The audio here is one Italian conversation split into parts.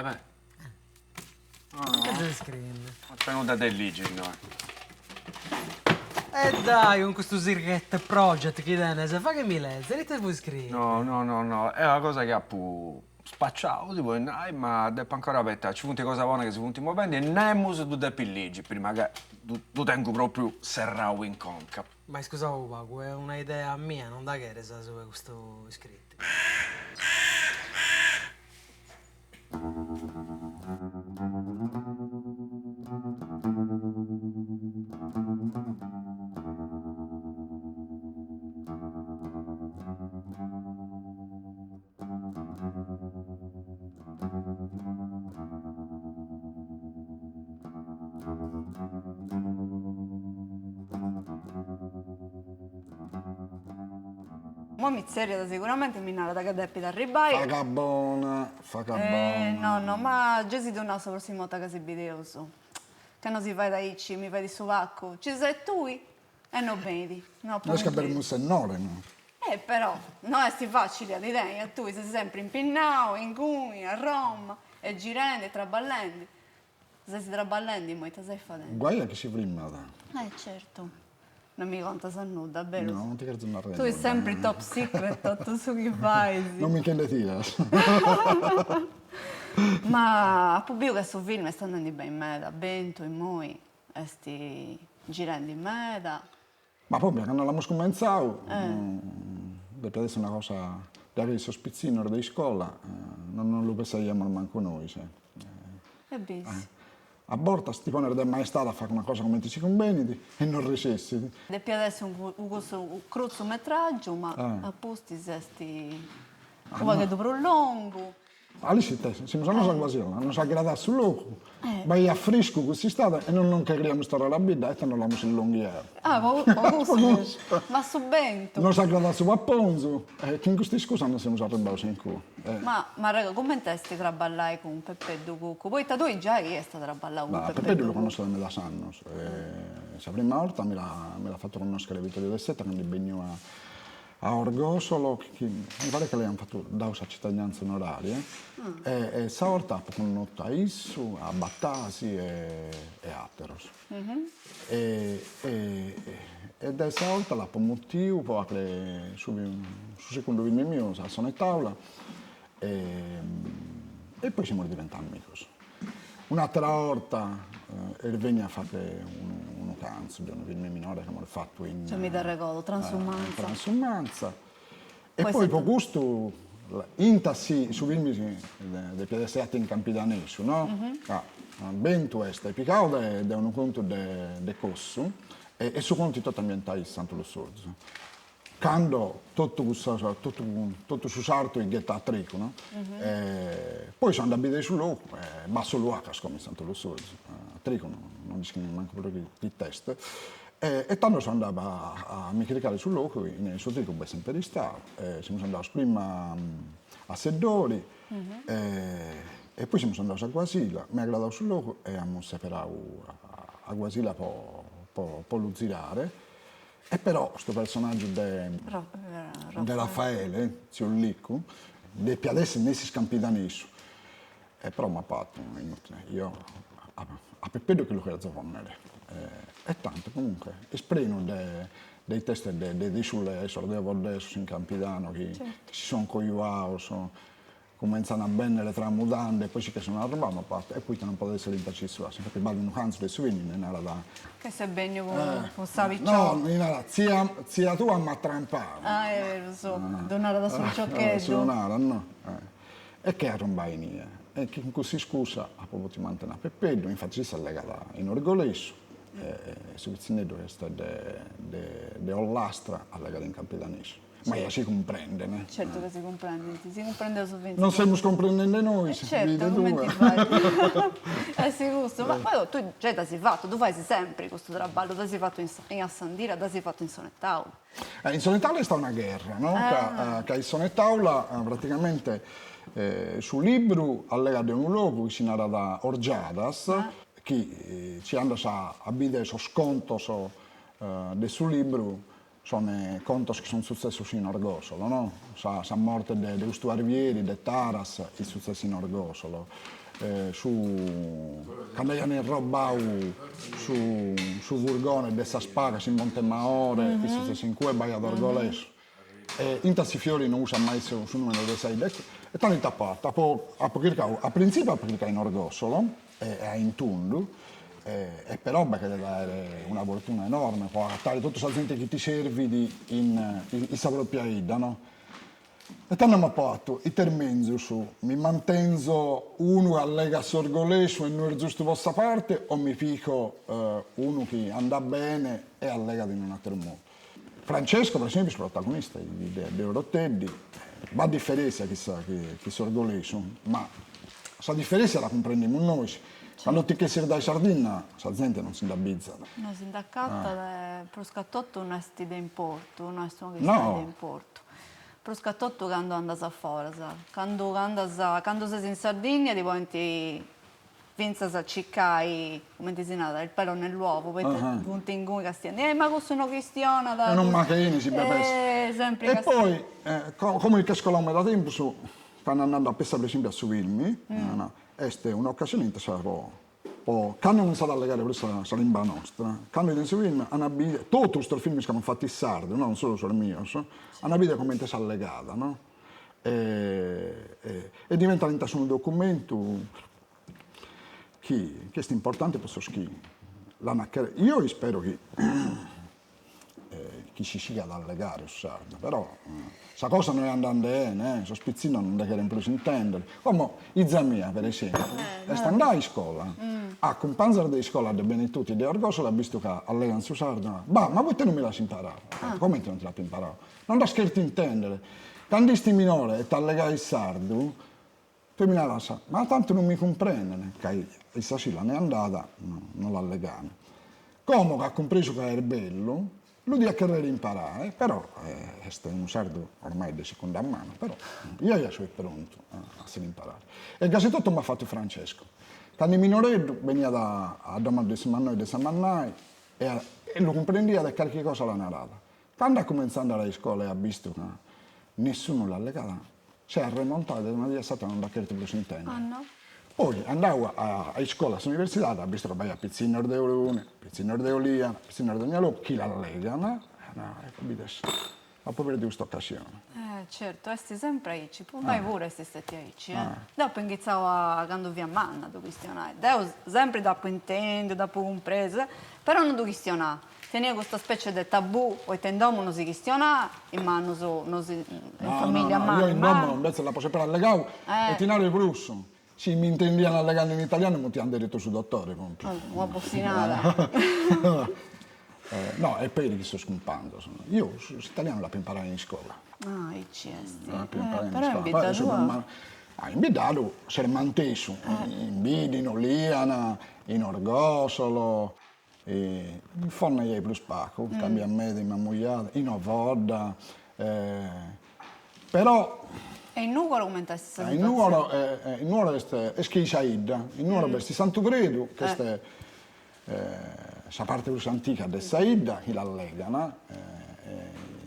beh. Che devi scrivere? Ho tenuto dei ligi, no? Dai, con questo Sirgette Project, chi se fa che mi legge, e te vuoi scrivere? No, è una cosa che ha spacciato, tipo, ma devo ancora aspettare, ci funti cosa buona che si funti muovendo e nemmeno se tu devi ligi, prima che tu tengo proprio serrao in conca. Ma scusa, Paco, è una idea mia, non da che sa su questo iscritto. Mo mi seria sicuramente mi nara da cadeppi da ribai. Fa cabona. No, ma già si torna la prossima volta che si videoso. Che non si fa da Icci, mi fai di suvacco. Ci sei tu? E non vedi. No, Non scappare un sennore, no? però, non è sti facile ad idea. Tu sei sempre in Pinnao, in Cuni, a Roma, e girando, e traballando. Se si traballando, mo te sei facendo. Guai a che si prima da. Certo. Non mi conta se nuda, vero? No, non ti credo una Tu sei sempre top secret, tutto su che fai. Non mi chiede tira. Ma pubblico che questo film sta andando bene in meda, bento in moi, e sti girando in meda. Ma poi, quando l'abbiamo scominciato, perché adesso è una cosa da che sospizzino di scuola, non lo pensiamo manco noi. Cioè. È benissimo. A borta sti ponere del maestà a fare una cosa come ti si conveniti e non recessi. E più adesso un cruzzometraggio, ma a posti sti... Come che dopo un lungo. Allora te, siamo a Guasilla, non sa gradare sul loco, vai a fresco così stata e non creiamo stare la bida e non l'abbiamo in lunghiere. Ma su bento. Non sa gradare su a Ponzo, che in questi scusa non siamo arrivati in culo. Ma raga, come testi traballai con Peppeddu Cucco? Poi tu già chi è stato traballato con Peppeddu Peppeddu lo Cucco? conosco da me da anni. La prima volta me l'ha fatto conoscere Vittorio Del Setta quando veniva a Orgosolo, che mi pare che lei hanno fatto da una cittadinanza onoraria. E stavolta ha conosciuto a Issu, a Battasi e Ateros. E da stavolta l'ha motivo poi sul secondo film mio, a Sonettaula, e poi siamo diventati amici. Un'altra volta venne a fare un canzo di un film minore che abbiamo fatto in... Cioè mi dà regolo, Transumanza. Transumanza. E Poi poi sento- per gusto, intassi su film dei piedestre in Campidanessu, no? Ben questo, e picao da un conto de Cossu, e su conti totalmente a Santo Lo Sorzo. Quando tutto su sarto in ghetta a trico, no? Poi sono andato sul loco, basso luacas come Santo Lo Sorzo, a trico non discrimi manco proprio di test. E tanto sono andato a mi caricare sul loco, nel suo trico è sempre di stato. Siamo andati prima a Seddori, e poi siamo andati a Guasila, mi ha aggradato sul loco e abbiamo separato a Guasila per lo girare. E però questo personaggio di Raffaele, zio Licco, di adesso non si scampi da nessuno. E però mi ha fatto, io a Peppino che lo credo con me. E tanto comunque, esprimo dei testi di sulle adesso in Campidano che si sono coiuati, cominciano a bene le tramudande, poi si che sono arrabbiati, e poi non può essere impazzito, perché vado in un canzo dei suini, non era da... Che sei begno con Savicciò. No, non era, zia tua mi ha trampato. È vero, so, donare da sul ciocchetto. Suonare, no? E che arrombai mia. E che così scusa, ha proprio ti mantenere a Peppeddu, infatti si è legata in Orgolesso, su Pizzinetto che sta di Ollastra, ha legato in Campidanessu. Ma io si comprende, né? Certo che si comprende la sovvenzione. Non stiamo comprendendo noi, Certo, vedi come tu. ti fai? Sì, giusto. Ma poi tu già ti sei fatto, tu fai sempre questo traballo, ti sei fatto in Assandira, ti sei fatto in Sonettaula. In Sonettaula è stata una guerra, no? Che in Sonettaula praticamente sul libro allega un luogo che si narra da Orgiadas, che ci hanno a vedere so sconto del suo libro sono conti che sono successi in Orgosolo, no? Sa morte di questo Arvieri, di Taras, i successi in Orgosolo. Quando hanno rubato su Vurgone di Saspaga, in Montemaore, i successi in Cuba e ad Orgoleso. In tassi fiori non usa mai su numero di 6 e tanto tappato. A principio ha in Orgosolo e in Tundu. E però che deve avere una fortuna enorme, può adattare tutta la gente che ti servi in sa propria ida, no? E tanto mi ha fatto, i termenzo su, mi mantengo uno che allega sorgoleso e non è giusto vostra parte o mi fico uno che anda bene e allega in un altro modo. Francesco, per esempio, è il protagonista di Euroteddi, va a differenza che sorgoleso, ma la differenza la comprendiamo noi. Quando ti chiedi da Sardegna, la gente non si indabizza. No, sindacata per scattotto non è di importo, non è solo che No. di importo. Per scattotto quando andas a fuori, quando sei in Sardegna diventi vinzas a ciccai, come ti si nata, il pelo nell'uovo, poi ti punti in gumi castiani, ma questo non questiona da... Non manca niente, si beve. sempre E poi, come il cascolame da tempo, stanno andando a pensare per esempio a Suvilmi, questa è un'occasione interessante. Quando non sa allegare questa limba nostra, quando in Suvilmi hanno abito, tutti questi film che hanno fatto in sardo, non solo sul mio, hanno abito come si allegata, no? E diventa un documento che è importante per scrivere. Io spero che chi si sia ad allegare, sardo, però questa cosa non è andando bene, sospizzino non da che più si intendere. Come i mia, per esempio, sta andando a scuola, con panzer di scuola dei Benetuti di Orgoso, l'ha visto che allegano su sardo, ma voi te non mi lasci imparare? Come te non ti lasci imparare? Non da scherzo intendere. Quando sti minore e ti allegare il sardo, tu mi lascia, ma tanto non mi comprende, che il Sasilla ne è andata, non l'allegano. Come che ha compreso che era bello, lui deve querer imparare, però è un sardo ormai di seconda mano, però io sono pronto a se imparare. E il gazetto mi ha fatto Francesco. Quando il minoretto veniva da Doma di Samannoi di Samannai e lo comprendeva da qualche cosa la narrava. Quando ha cominciato ad andare a scuola e ha visto che nessuno l'ha legata, si è rimontato e non è stata una bacchetta più si intende. no? Poi andavo a scuola, all'università, ho visto che vai a Pizzino de Olune, Pizzino de Olia, Pizzino de Ognalò, chi la lega, no? Capite? Ma poi per questa occasione. Certo, esti sempre aici, vai pure esti stati aici, Dopo iniziavo a quando vi ammanna, tu questionare. Devo sempre dopo intendo, dopo compreso, però non tu questionare. Tenia questa specie di tabù, poi in domo non si questiona, in mano in famiglia a Io in domo invece la posso sempre allegare e ti narro il russo. Se mi intendiano allegare in italiano, non ti hanno detto su dottore. Una bossinata. No, è per che sto scompando. Io l'italiano l'ho imparato in scuola. I cesti. Però in vita tua? In Bidalo, Sermantesu, in Bidi, in Oliana, in Orgosolo, in Fonna è più spacco, cambia me di mammugliata, in Ovodda. Però... E in Nugolo come è stata in Nugolo è Schisaida, in Nugolo è Santo Gredo, che è la parte più antica del Saida, che la lega, no?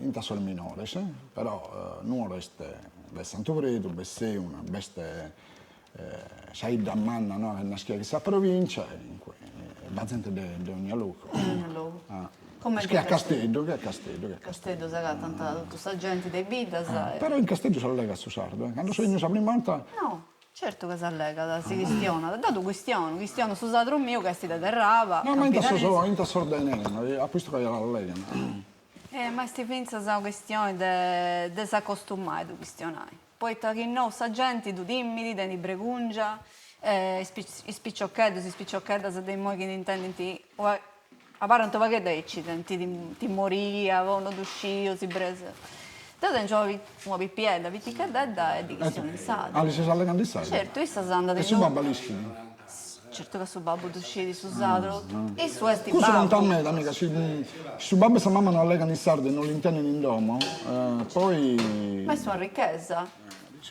In tasol minore, però Nugolo è Santo Gredo, è una bestia Saida Manna, no? È una schia che sa provincia, la gente di ogni luogo. Che è a Castello, Castello, sai, tanta tutta gente dei Bidas. Però in Castello si allega su sardo, quando sono in prima volta... No, certo che si allega, si questiona. Dato questiono su sadro mio che si derrava. No, ma in tasordene, a questo che la allegano. Ma sti pensa a questione de s'accostumare tu questionai. Poi che no, sa gente tu dimmi, di bregungia, i spicciocchedda, se dei moi che intendi a parte non va che ti moria, non d'uscire, si prese. Tu hai una pippietta, vedi che è di questione in sala. Ah, si allegano di sardo? Certo, io sto andando E su babalischi? Certo che su babbo d'uscire su sadro. E su esti Questo non babbo. a me, amica, su babbo e sa mamma non allegano i sardi e non li intendono in domo, poi... Ma è sua ricchezza.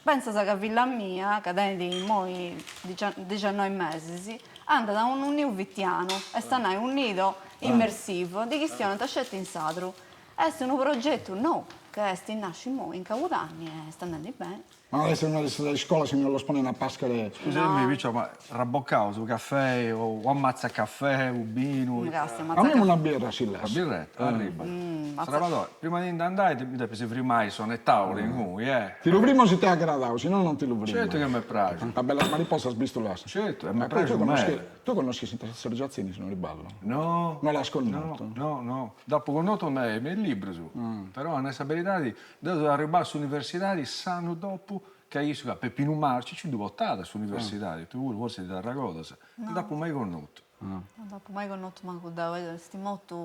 Pensa che a villa mia, che è di moi 19 mesi, anda da un nido vittiano e sta in un nido immersivo di questione tascetti in sadro. È un progetto nuovo, che sti nasce in Caudanni e sta andando bene. Ma adesso non adesso di scuola se non lo spone a pascare. Scusami, Piccio, ma rabboccavo su caffè o ammazza caffè, un vino. Grazie, A me una birra si La lascia. birretta, arriba. Salvatore, prima di andare ti devi se primai sono e tavoli in cui, Ti lo primo se ti aggradato, se no non ti lo primo. Certo che mi piace. La bella mariposa sbistolassa. Certo, e mi Però piace tu conosci Sergio Azzini se non riballo? No. Non l'ha sconnato. No. Dopo connoto me il libro su. Però nella verità devo arrivare all'università sanno dopo che io Peppino Marci ci devo votare all'università. Tu forse ti Tarragona. Dopo mai connoto. Dopo mai conosco manco da sti motto.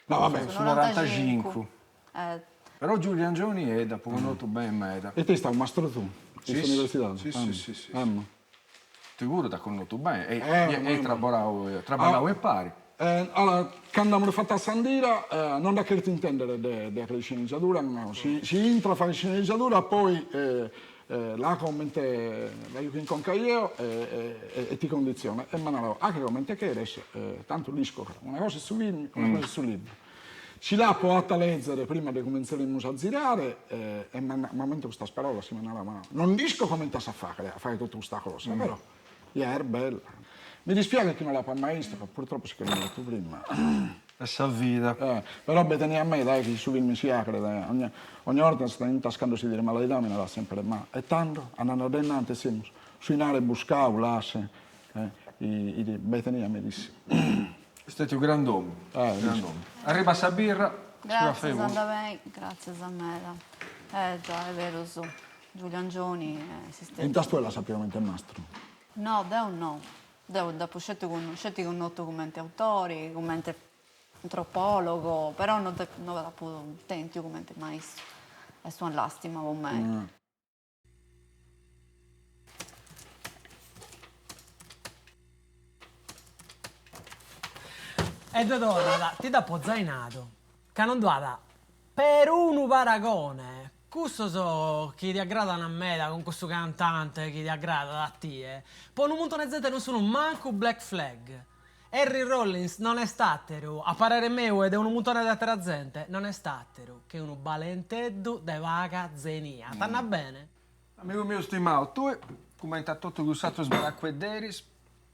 No, vabbè, Su 95. Eh, Però Giulian Gioni è dopo connoto ben meta. E te stai un mastro tu? Sì, In università? sì. Mamma. Sicuro ti connoto bene. ma- E traballavo e pari. Allora, quando abbiamo fatto a Sandira, non da che ti intendere della sceneggiatura, no. Si entra a fare sceneggiatura, poi là commente la io che conca io e ti condiziona. E Manalo, anche commente che adesso, tanto lisco, una cosa è su film, una cosa è sul libro. Ci l'ha provata a leggere prima di cominciare a girare e mentre questa parola si manava, ma non disco come a fare tutta questa cosa, però è bella. Mi dispiace che non l'ha maestra, ma purtroppo si chiama detto prima. Essa vita. Però beteni a me, dai, che su film si apre, dai. Ogni volta sta intascandosi delle malattie, me ne dà sempre ma. E tanto, andando adelante, siamo suinare, buscare, lasciare, beteni a me disse. Questo è un grand'uomo. Arriva sta birra. grazie Sandavei, grazie Zammela. Già, è vero, so. Giulian Gioni, E in tastuella sappiamo che è mastro. No, da un no. Dopo scetti con documenti autori, commenti antropologo, però non dopo tenti commenti maestro. E sono lastima con me. E donna, ti da zainato, che non duada per un paragone. Questo so chi ti aggradano a me con questo cantante, chi ti aggrada a te. Poi un montone di non sono manco Black Flag. Harry Rollins non è statero, a parere mio ed è un montone di altra gente, non è statero, che è un balenteddo de vaga zenia. Stanno bene? Amico mio stimato, tu commenta tutto questo sbaracquederis,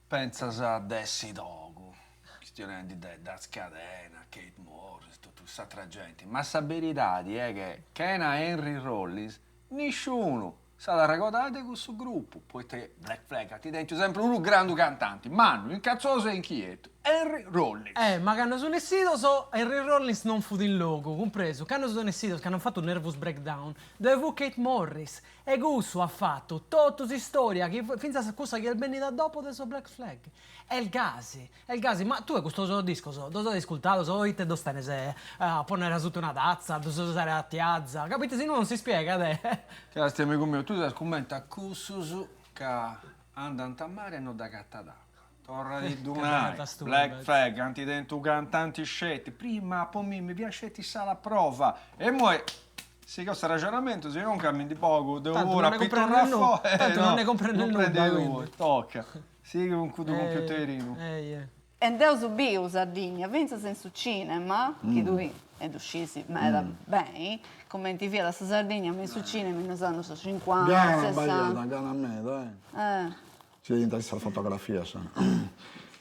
pensa a Dessi Dogu, questione di da scadena, Kate Morris, tutta questa gente, ma sa verità è che Kena Henry Rollins, nessuno sa da ricordare di questo gruppo, poi te Black Flag, ti denti sempre uno grande cantante, Manu, incazzoso e inquieto, Henry Rollins. Ma che hanno sono essito so Henry Rollins non fu in logo, compreso, che hanno sono essito che hanno fatto un nervous breakdown, dove fu Kate Morris, e Gusso ha fatto tutta questa storia, che finché a cosa che è il bene da dopo del suo Black Flag. È il Gasi, ma tu hai questo disco, dove hai ascoltato, dove te stai se a ponere sotto una tazza, dove stare a tiazza, capite? Se no non si spiega, te. Cazzo, amico mio, tu sai commenta Kususu che andano a mare e non da cattata. Torra di Dunai, Black Flag, antidento cantanti scetti, prima poi mi piacetti sa la prova, e poi sì, questo ragionamento, se non cammini di poco, devo ora pitturare fuori, tanto non ne comprendo nulla, tocca, sì, con un computerino. E devo subire Sardegna, pensa senza cinema, che tu ed uscisi bene, commenti via da Sardegna, mi su cinema in anni 50, Gana, 60. gana a me, dai. Si diventa questa fotografia, sa.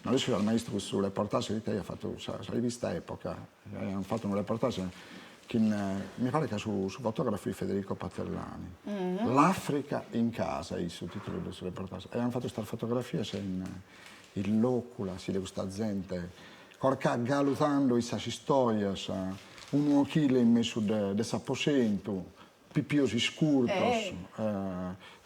Adesso il maestro questo reportage di te ha fatto, la rivista Epoca, hanno fatto un reportage che mi pare che su fotografo di Federico Patellani. L'Africa in casa, il sottotitolo del questo reportage. E hanno fatto questa fotografia in locula, si di questa gente, corca galutando questa storia, un chile in mezzo del apposento, pipiosi scurtos,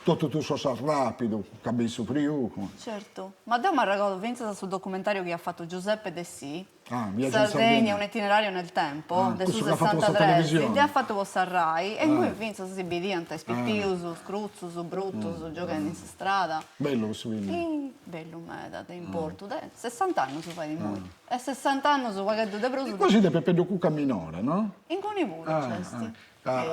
tutto so rapido, cabello priuco. Certo, ma da mi ricordo, pensa sul documentario che ha fatto Giuseppe De Sì, Viaggio in Sardegna, un itinerario nel tempo, del questo su l'ha fatto questa 63, televisione. che ha fatto vostra Rai, e qui pensa si bidiante, spippiuso, scruzzo, brutto, giocando in strada. Bello questo film. Bello, meda, te importo, 60 anni su fai di noi. E 60 anni su pagato de bruso. Quasi di Peppe de Cuca minore, no? In Coniburo, cesti.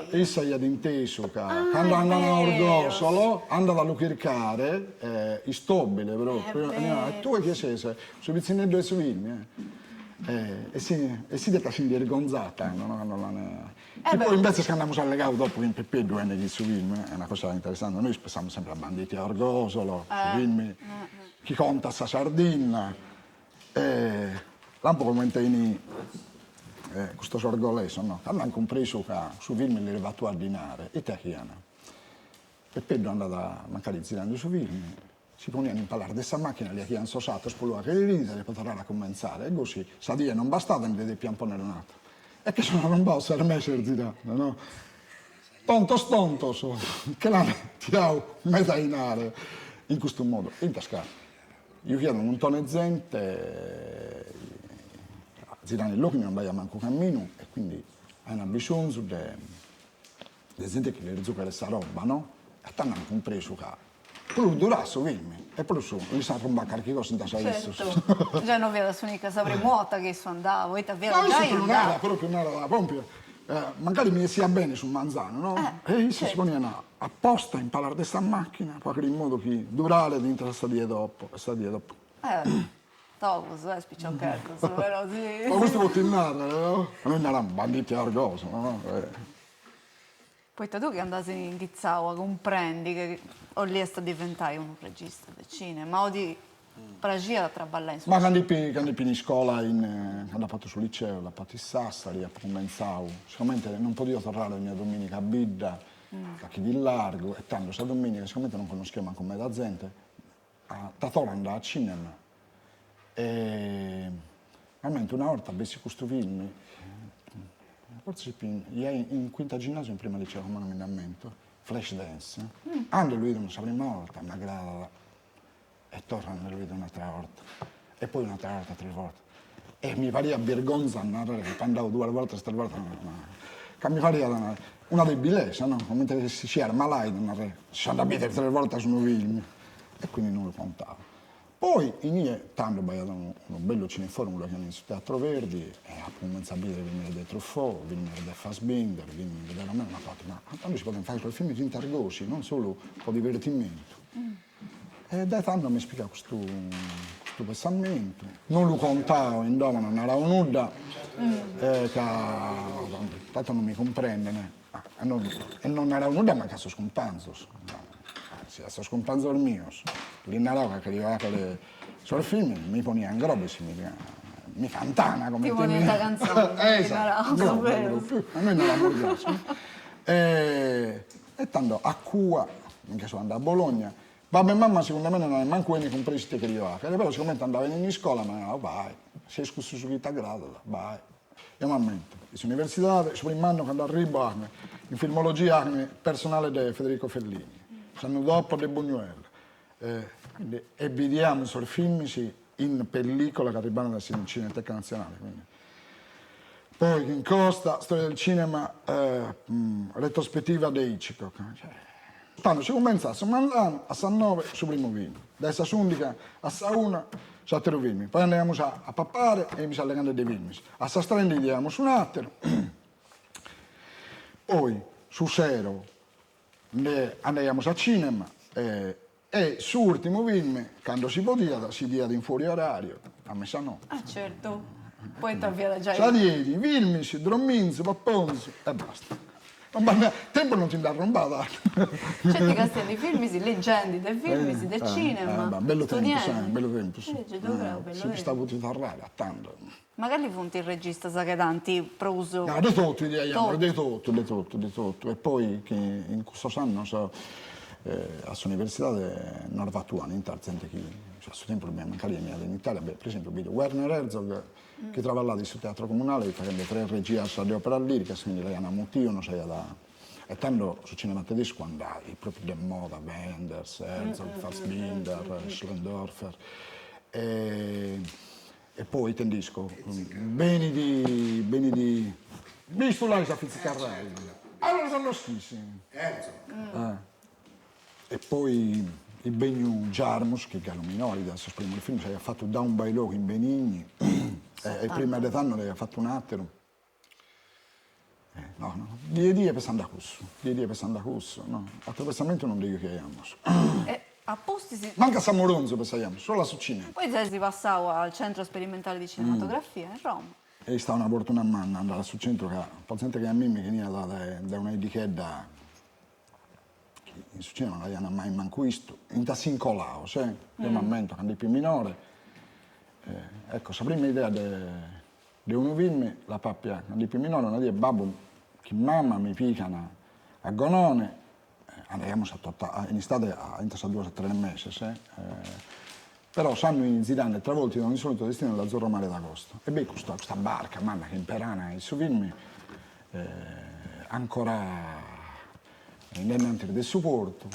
Essa gli ha inteso che quando andano a Orgosolo, andano a cercare, istobile proprio. E tu che sei? Su Pizzinello e su film, E si detta si vergonzata, no? E beh. poi invece che andiamo allegato dopo in Peppe due anni su film, è una cosa interessante, noi pensiamo sempre a Banditi a Orgosolo, su film, chi conta sta sardina, l'ampo commentaini questo sorgoleso, no? Hanno compreso che su film li arrivato a dinare, italiana. Peppe è andato a mancare girando su film, si ponevano a imparare questa macchina, li hanno sosato, spolvare che li ride, e poi tornare a cominciare. E così, sa dire non bastava, ne vede pian ponere un altro. E che sono un po' per me esercitato, no? Tontos, che l'hanno tirato metainare in questo modo, in tasca. Io chiedo un montone di gente, girano il luogo, non vai a manco cammino, e quindi hanno bisogno di gente che le zucca questa roba, no? E hanno compreso che più durasso vimmi, e più su, mi sa romba qualche cosa in tasca adesso. Certo, già non vedo l'unica sapere muota che so andavo, e davvero No, io già sono andavo. proprio un'area da pompiere. Magari mi sia bene sul manzano, no? E io si ponevano apposta a imparare questa macchina, proprio in modo che durare dentro la stadia dopo. Togus, spicciochetto, però sì. Ma questo può tornare, no? Ma noi eravamo banditi a Argoso, no? Poi tu che andassi in Ghizzaua, comprendi che o lì sta diventare un regista del cinema, o di pragia da traballare in Ma quando in scuola, quando ho fatto sul liceo, l'ho fatto in Sassari, ho cominciato. Sicuramente non potevo tornare la mia domenica a Bidda, a chi di largo, e tanto, questa domenica sicuramente non conoscevo manco me da gente, a Tatola andavo al cinema. E veramente una volta avessi questo film, forse in quinta ginnasio, in prima liceo, come non mi rammento, Flashdance. Ando lui una prima volta, mi aggrada, e torna lui un'altra volta, e poi un'altra volta, 3 volte. E mi pare vergogna andare, che andavo 2 volte, 3 volte, che mi pare una debilezza, no? Mentre si c'era malai, si andava a vedere 3 volte su un film, e quindi non lo contavo. Poi tanto ho sbagliato un bello cineforum, lo chiamano su Teatro Verdi, e a cominciato a vedere film di Truffaut, film di Fassbinder, film di Veramente, una cosa, ma quando si possono fare quei film di intergosi, non solo un po' di divertimento. E da tanto mi spiega questo pensamento, non lo contavo, in domo non era nulla, che tanto non mi comprende, né? E non era nulla, ma che sono scompanzo. Se sto scompanzo il mio, l'innaroca che arrivava sul film, mi poneva in grobe, mi cantana come Ti poneva la canzone, esatto, a noi non la mordiamo. E tanto a Cua, che sono andato a Bologna, babbo e mamma secondo me non hanno manco ne compresi che arrivava, però sicuramente andavano in scuola, ma vai, sei scusso su chi ti aggrada, vai. Io mi ammento, all'università, il primo anno quando arrivo in filmologia personale di Federico Fellini. L'anno dopo De Buñuel, e vediamo sul film in pellicola che arrivano dalla Cineteca Nazionale. Quindi. Poi in Costa, storia del cinema, retrospettiva di Hitchcock. Quando si comincia a San a San 9 sul primo film, da Sa Sundica a Sa 1 su altro film, poi andiamo a Pappare e mi sa legando dei film, a Sa Strenda andiamo su un altro, poi su Sero andiamo al cinema e su ultimo film, quando si poteva, si dia in fuori orario, a mezzanotte. Ah certo, poi ti avviata già Sa diedi, filmis, dromminzi, papponzi e basta. Tempo non ti dà rombata. certi castelli filmisi, leggende dei filmisi, del cinema. Bello tempo, studiando. sai, bello tempo. Sì. Bello Si sta potuto parlare a tanto. Magari funti il regista, sa che tanti proso. No, di tutto, di tutto. E poi che in questo anno a università di Norvatuana, in Tarzente, che a suo tempo abbiamo accademia in Italia, per esempio, vedo Werner Herzog, che trova là sul teatro comunale, facendo 3 regie di opera lirica, quindi lei ha un motivo, non sai da. E tanto sul cinema tedesco andai, proprio di moda, Wenders, Herzog, Fassbinder, Schlendorfer. E poi tendisco, beni di. Visto là a Fizzicarrelli. Allora sono schissimi. E poi il Benio Jarmus, che è un minore, adesso primo il film, si è fatto Down by Law in Benigni, e prima di anno aveva fatto un altro. Die per Santa Cusso, no? Altro pensamento non dico che abbiamo. A posti si... Manca a Samoronzo, pensiamo, solo a Succina. Poi si passava al centro sperimentale di cinematografia in Roma. E stava una fortuna a manna, andare sul centro, che pensate che a me mi veniva da una etichetta che in Succina non l'hanno mai manco visto, in tassincolao, sì, io mi ammento, quando è più minore. Ecco, la prima idea di un film, la pappia, quando è più minore, una dia, babbo, che mamma mi picana a Gonone, andiamo in estate a 2 o 3 mesi, sì. Però sanno in Zidane travolti da un insolito destino dell'Azzurro Mare d'Agosto. E beh, questa barca, mamma, che imperana, il suo film ancora nell'antere del supporto,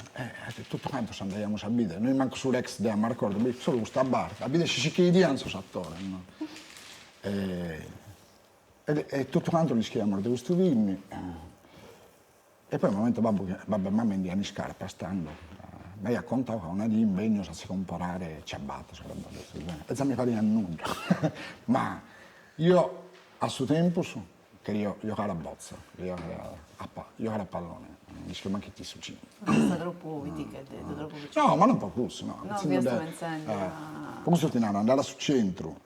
tutto quanto ci andiamo a vedere. Noi manco sull'ex di Amarcord, solo questa barca, a vedere se ci chiediamo questo attore. No? E tutto quanto gli schiamano di questo film. E poi al momento babbo e mamma indiani scarpa stando. Mi raccontava che una di impegno si comprare ciabatte, e non mi faceva nulla. Ma io a suo tempo, che io giocavo a bozza, io giocavo a pallone, non mi schiamo anche ti succede. Sta troppo troppo vicino. No, ma non può questo, no. No, vi sto pensando. Come sto tenendo, andare sul centro,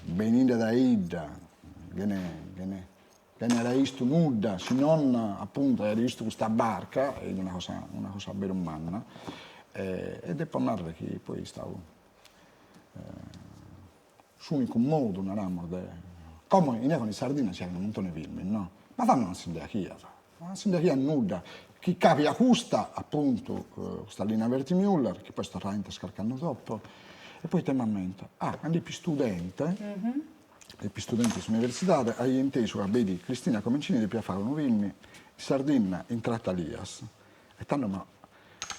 venire da Ida, viene era visto nuda, se non appunto era visto questa barca, è una cosa ben umana, ed è per me che poi stavo l'unico modo, non amo, come in con i sardini si hanno un montone di film, no? Ma fanno una sindacia nuda, chi capita questa, appunto, questa linea Vertimüller, che poi sta veramente scaricando dopo, e poi te mi ammento, quando è più studente, e per studenti dell'università, hai inteso che vedi Cristina Comencini di fare un film in Sardegna in Trattalias. E tanto ma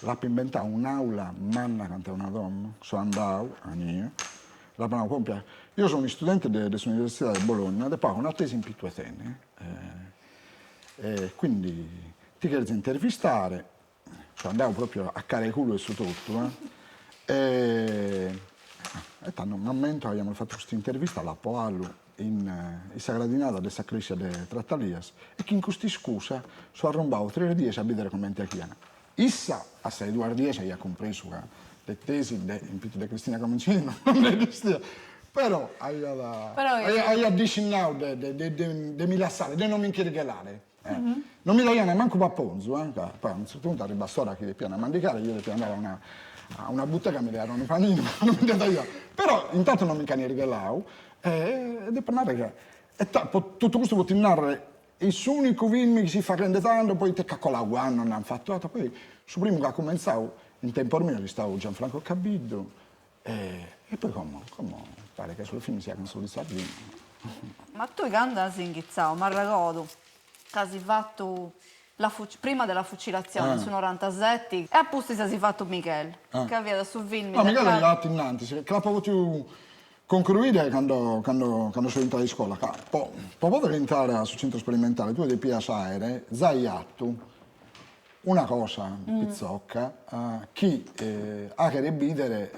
l'ha inventato un'aula manna quando è una donna, sono andato a Nia, la prima compia. Io sono un studente dell'Università di Bologna, e poi ho una tesi in Pittuetene. Quindi ti chiedo intervistare, sono andato proprio a care culo e su tutto. E tanto un momento abbiamo fatto questa intervista alla Poallo in Sagradinata della Sacristia di Trattalias e che in questa scusa sono arrombato 3 giorni a vedere come è chiana. Issa a 6 giorni ha compreso che le tesi in pitto di Cristina Comencini non esistevano. Però hai addicinato di mi lasciare, di non mi inchiedere. Non mi dai manco a Ponzo, poi a un certo punto arriva storia che le piano a mandicare, io le piano andavo a una bottega, mi davano i panini, ma non mi dava io. Però intanto non mi cani regalavo, ed è per narrare che tutto questo può narrare il suo unico film che si fa grande tanto, poi te caccola guano, non hanno fatto altro, poi su primo che ha cominciato, in tempo mio stavo Gianfranco Cabiddo, e poi come pare che sul film sia consolidato. Ma tu quando hai ingizzato, mi ricordo che hai fatto prima della fucilazione su 97 e appunto si è fatto Michele, che aveva sul film. No, Michele è fatto innanzi, che l'ha potuto concludere quando sono entrato in scuola. Per poter entrare sul centro sperimentale, tu devi piacere, zai atto una cosa pizzocca, chi ha che rebidere,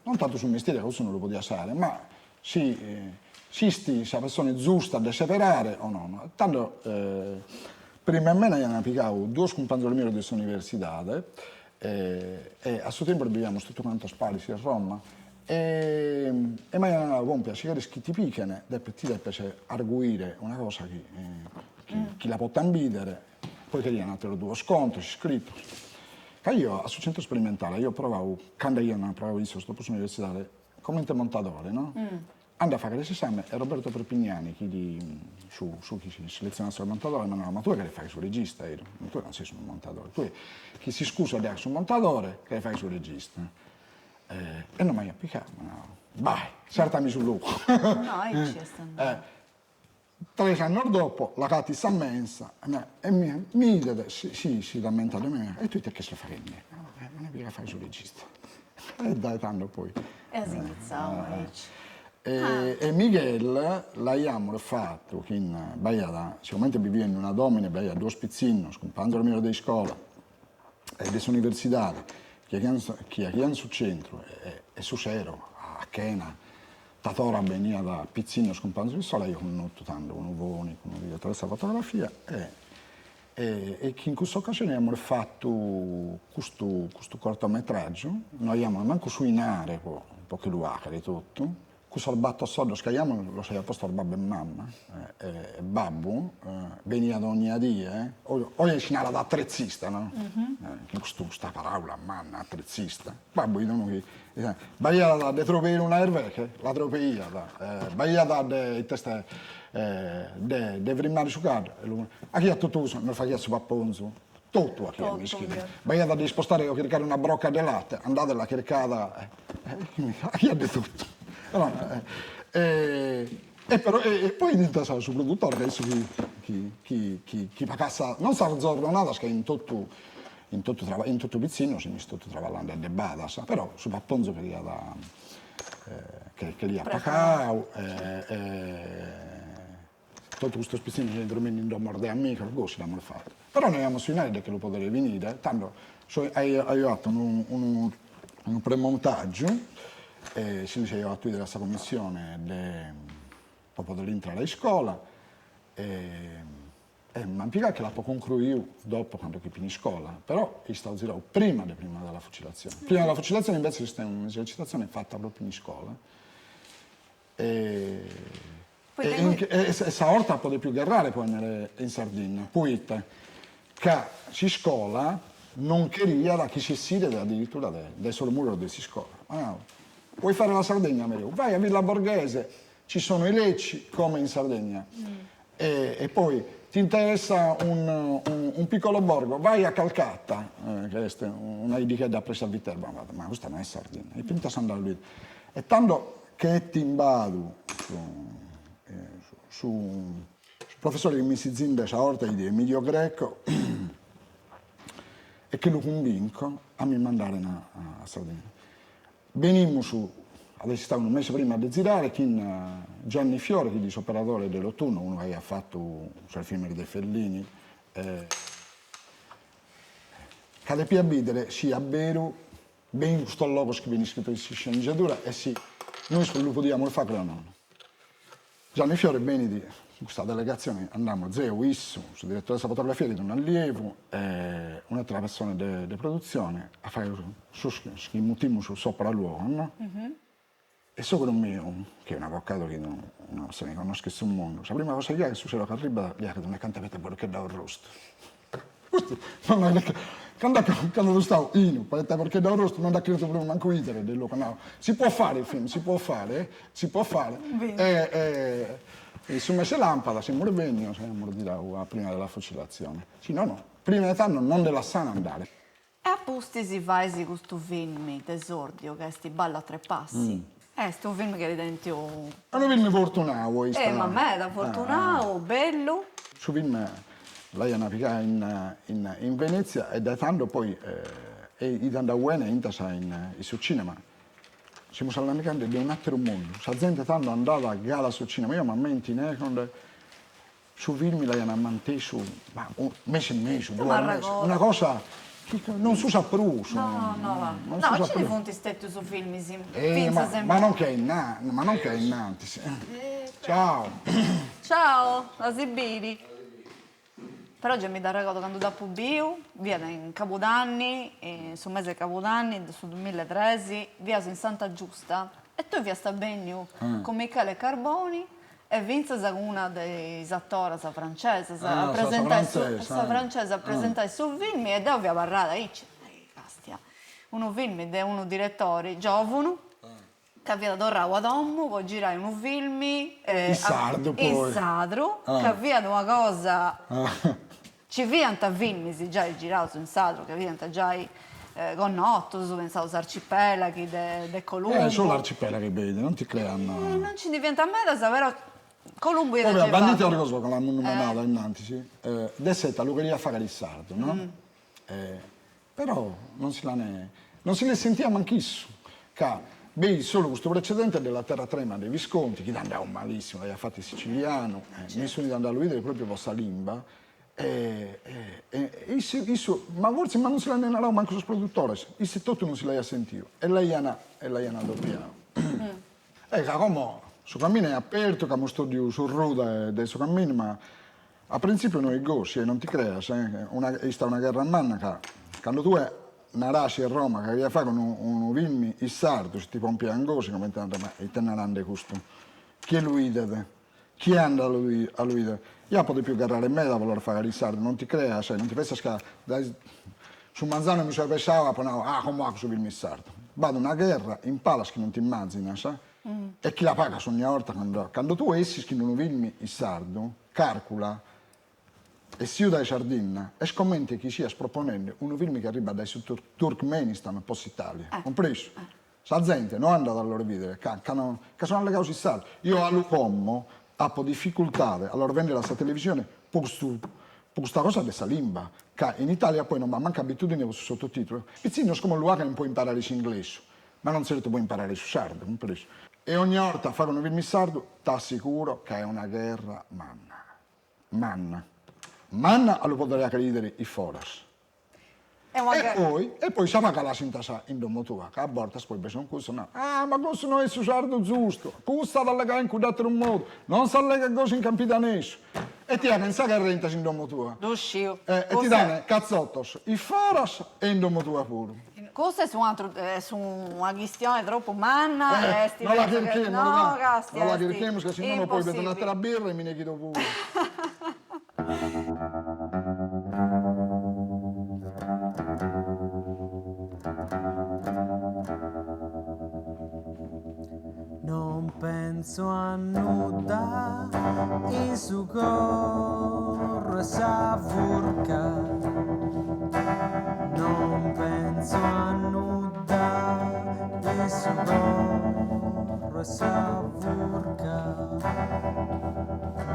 non tanto sul mestiere, questo non lo poteva fare, ma se la persona è giusta da separare o no. Tanto, prima a me ne hanno piccato 2 scompagnoli miei di questa università e a suo tempo viviamo tutto quanto a Spali, a Roma, e mi hanno compiato che ti piccano, ti piace arguire una cosa che la può ambidere, poi che gli hanno dato 2 sconti, scritto. Che io a sul centro sperimentale, io provavo, quando io non provavo questo università, come montatore, no? Andavo a fare l'esame e Roberto Perpignani, su chi si selezionasse il montatore, mi ha detto, ma tu che le fai sul regista? Io, tu non sei sul montatore, tu chi si scusa di sul montatore, che le fai sul regista? E non mi ha appiccato, no. Vai, saltami sul lupo. No, ci è stato. 3 anni dopo, la Cati si è mensa e mi dice, si lamenta di me, e tu che se fai niente? Non è che fai sul regista. E dai, tanto poi. E si iniziava, E Miguel l'abbiamo fatto che sicuramente viveva in una domina, aveva 2 spizzini, scompando mio di scuola e dell'università, che hanno sul centro e su Sero, a Chena, Tatora veniva da pizzino scompando di sole, io con tanto, con uvoni, con video attraverso la fotografia E che in questa occasione abbiamo fatto questo cortometraggio, noi abbiamo manco suinare un po' che lo di tutto. Questo albatto sordo scagliamo lo sei apposta al babbo e mamma. E babbo veniva da ogni dia, o è scinata da attrezzista, no? Che questa parola, manna, attrezzista. Babbo gli dicono che bagliata da trovare una erveche, la troveia, bagliata da testa de primari su casa. A chi ha tutto uso, non fa chi ha su papponzo. Tutto a chi è mischino. Bagliata di spostare o cercare una brocca di latte, andate alla cercata, a chi ha di tutto. Allora, e poi diventa su produttore adesso chi pagassa non sa giornata che in tutto pizzino si mi sto travallando a debada, però su papponzo che lì a pacao tutto questo spizzino che dormendo in morde amico così l'abbiamo fatto, però noi abbiamo suonato che lo potrebbe venire tanto hai fatto un premontaggio. Si dice io attuo della commissione proprio dell'entrare in scuola ma impiega che la può concludere dopo quando chi finisce scuola, però è stato girato prima della fucilazione. Prima della fucilazione invece c'è un'esercitazione fatta proprio in scuola e questa orta può più guerrare poi in Sardegna, poi che si scuola non queria da chi si siede addirittura del solo muro di si scuola. Vuoi fare la Sardegna, Mario? Vai a Villa Borghese, ci sono i lecci come in Sardegna. E poi ti interessa un piccolo borgo, vai a Calcata, che è una idea da presa a Viterbo, ma questa non è Sardegna, e pinta San Dalvito. E tanto che ti imbado su professore che mi si zinde a orta di Emilio Greco e che lo convinco a mi mandare a Sardegna. Venimmo su, adesso stava un mese prima di girare, con Gianni Fiore, che è operatore dell'Ottuno, uno che ha fatto il film di Fellini, che da più a vedere sia vero, ben questo logo che viene scritto in sceneggiatura, e sì, noi lo potevamo fare o no. Gianni Fiore, bene di questa delegazione, andammo Zeo, Issu, il direttore della fotografia, di un allievo, un'altra persona di produzione, a fare il motivo sopra l'uomo, no? E sopra mio, che è un avvocato che non persona che conosce sul mondo, la prima cosa che succede è che arriva, gli ha detto, non cantavete perché da un rosto. Quando tu stavo perché da un rosto non ha creduto proprio manco itere del loro canale. Si può fare il film, si può fare. E su mese lampada, siamo rivegni, siamo prima della fucilazione. Sì, no, prima di tanto non della sana andare. E apposti si fa questo film d'esordio, che è sti ballo a tre passi. È sto film che diventi È un film fortunato. ma a me da fortunato, bello. Su film lei è navigata in Venezia e da tanto poi i dandabuene in sul cinema. Siamo sallamicando di un altro mondo. La gente tanto è andata a gara sul cinema. Io mi ammenti, su film lei hanno manteso un mese e mese, 2 mesi. Una cosa che non si usa più. No, ci devono stare su film, ma non che è innanzi. Ciao. Ciao, la Sibiri. Però oggi mi dà ricordo quando da Pubio, via in Capodanni, sul mese Capodanni, sul 2013, via in Santa Giusta, e tu via sta bene con Michele Carboni e Vince con una dei attori francese, a presentare sul film e da via parlata, castia, uno film di uno direttore giovane, che aveva dato a Dommo, poi girare un film il sardo poi. Il sadro, che aveva una cosa ci vianta film si già girato in sadro, che vianta già con otto, su pensato arcipelaghi de Colombo. Solo arcipelaghi vedi, non ti creano. Non ci diventa a me da sapere Colombo è da banditi a cosa con la numerata innanzi, sì. Dessetta lo queria fare il sardo, no? Però non si le sentiva manchissimo. Beh, solo questo precedente della terra trema dei Visconti, che andava malissimo, l'aveva fatto il siciliano, nessuno andava a vedere proprio vostra lingua. Ma forse non si l'ha neanche manco sul produttore, il settore non si l'ha sentito, e lei ha doppiato. E come il suo cammino è aperto, che studio sul ruda del suo cammino, ma A principio non è così, non ti creas, è una guerra manna che quando tu narasi a Roma che aveva fatto un film in sardo, tipo un piangosi, come te ne rende questo. Chi è lui? Chi è andato a lui? Io potevo più garrare me da voler fare il sardo, non ti creas, non ti pensi che su Manzano mi sono pensato, come va su film in sardo. Vado una guerra in palas che non ti immagini, sai? E chi la paga ogni volta quando tu essi in un film in sardo, calcola, e se da Sardegna e scommetti che stia proponendo un film che arriva dal Turkmenistan post Italia, compreso. Sa gente non anda da loro vedere, che sono alle cause sarde. Io all'uomo ho difficoltà a loro vendere la televisione per questa cosa della lingua, che in Italia poi non ha manca abitudine con i sottotitoli. Pizzino è come lui che non può imparare l'inglese, ma non certo può imparare il sardo, compreso. E ogni volta a fare un film sardo, ti assicuro che è una guerra manna. Manna allo potere credere i foras. E poi siamo la sintasa in domotua, che a volte poi bisogna questo no. Ma questo non è il sardo giusto, questo da legare in un modo, non sa legare cose in campidanese. E ti ha pensato che renta in domotua. Duscio. E ti danno cazzottos, i foras e in domotua pure. Questo è su una questione troppo manna. Non la cerchiamo, no, non la cerchiamo, che se no poi vedo un'altra birra e mi ne chiedo pure. Non penso a nulla in su corre sa furca. Non penso a nulla in su corre sa furca.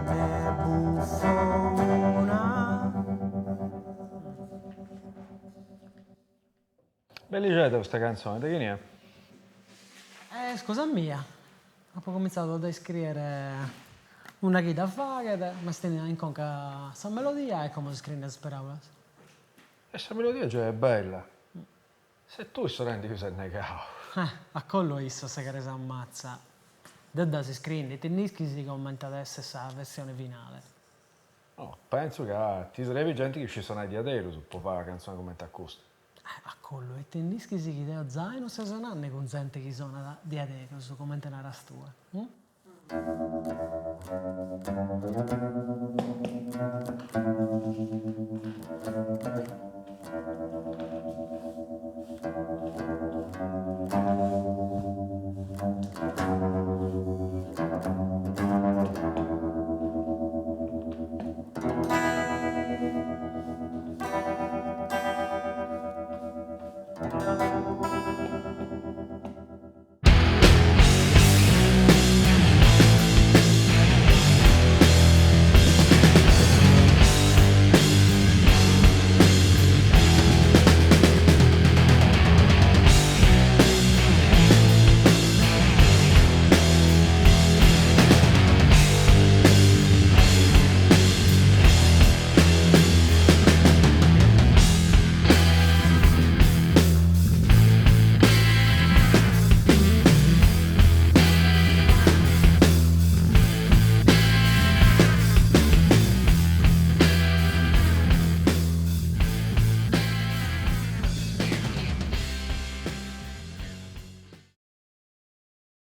Ne buffo una. Bellicetta questa canzone, di chi è? Scusa mia, ho cominciato ad scrivere una guida faghere, ma stenia in conca sa melodia e come si scrive per parole. Questa melodia già è bella. Se tu rendi che sei negato. A collo isso se che si ammazza. Da si scrive, tennischi si commenta adesso questa versione finale. No, penso che ti sarebbe gente che ci sono di adero su può fare la canzone come ti accosta. A collo, e tennischi si chiede a zaino se sono anni con gente che sono di adero su come te ne rastua.